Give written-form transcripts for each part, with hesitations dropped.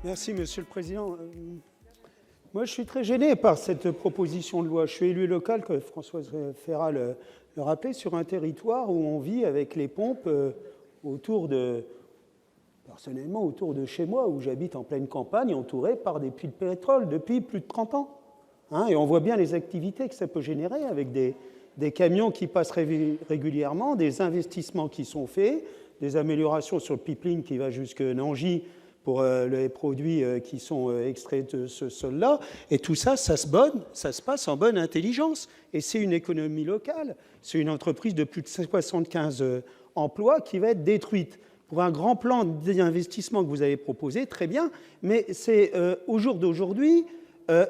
Merci, Monsieur le Président. Moi, je suis très gêné par cette proposition de loi. Je suis élu local, comme Françoise Férat le rappelait, sur un territoire où on vit avec les pompes personnellement, autour de chez moi, où j'habite en pleine campagne, entouré par des puits de pétrole depuis plus de 30 ans. Et on voit bien les activités que ça peut générer avec des camions qui passent régulièrement, des investissements qui sont faits, des améliorations sur le pipeline qui va jusque Nangy pour les produits qui sont extraits de ce sol-là. Et tout ça, ça se passe en bonne intelligence. Et c'est une économie locale. C'est une entreprise de plus de 75 emplois qui va être détruite. Pour un grand plan d'investissement que vous avez proposé, très bien, mais c'est au jour d'aujourd'hui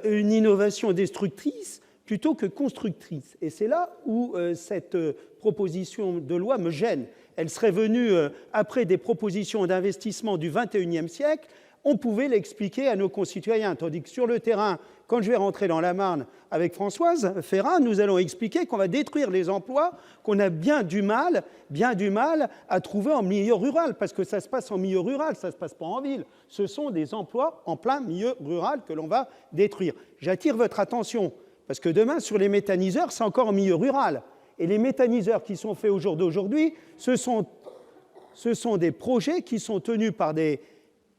une innovation destructrice plutôt que constructrice. Et c'est là où cette proposition de loi me gêne. Elle serait venue après des propositions d'investissement du XXIe siècle. On pouvait l'expliquer à nos concitoyens, tandis que sur le terrain, quand je vais rentrer dans la Marne avec Françoise Férat, nous allons expliquer qu'on va détruire les emplois qu'on a bien du mal à trouver en milieu rural, parce que ça se passe en milieu rural, ça ne se passe pas en ville. Ce sont des emplois en plein milieu rural que l'on va détruire. J'attire votre attention, parce que demain, sur les méthaniseurs, c'est encore en milieu rural. Et les méthaniseurs qui sont faits au jour d'aujourd'hui, ce sont des projets qui sont tenus par des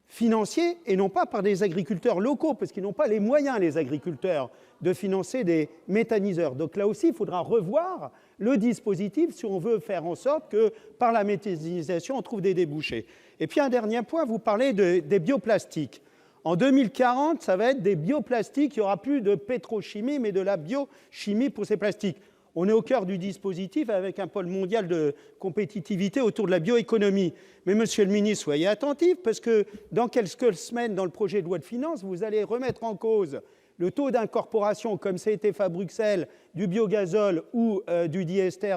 financiers et non pas par des agriculteurs locaux, parce qu'ils n'ont pas les moyens, les agriculteurs, de financer des méthaniseurs. Donc là aussi, il faudra revoir le dispositif si on veut faire en sorte que, par la méthanisation, on trouve des débouchés. Et puis un dernier point, vous parlez des bioplastiques. En 2040, ça va être des bioplastiques, il n'y aura plus de pétrochimie, mais de la biochimie pour ces plastiques. On est au cœur du dispositif avec un pôle mondial de compétitivité autour de la bioéconomie. Mais monsieur le ministre, soyez attentif, parce que dans quelques semaines, dans le projet de loi de finances, vous allez remettre en cause le taux d'incorporation, comme ça a été fait à Bruxelles, du biogazole ou du diester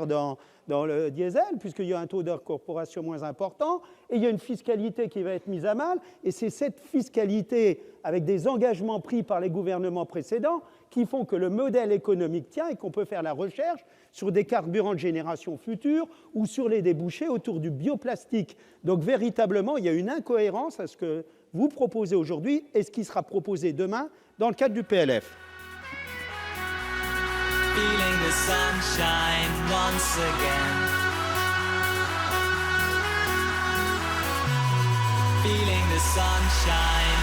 dans le diesel, puisqu'il y a un taux d'incorporation moins important, et il y a une fiscalité qui va être mise à mal, et c'est cette fiscalité, avec des engagements pris par les gouvernements précédents, qui font que le modèle économique tient et qu'on peut faire la recherche sur des carburants de génération future ou sur les débouchés autour du bioplastique. Donc véritablement, il y a une incohérence à ce que vous proposez aujourd'hui et ce qui sera proposé demain dans le cadre du PLF. Feeling the sunshine once again. Feeling the sunshine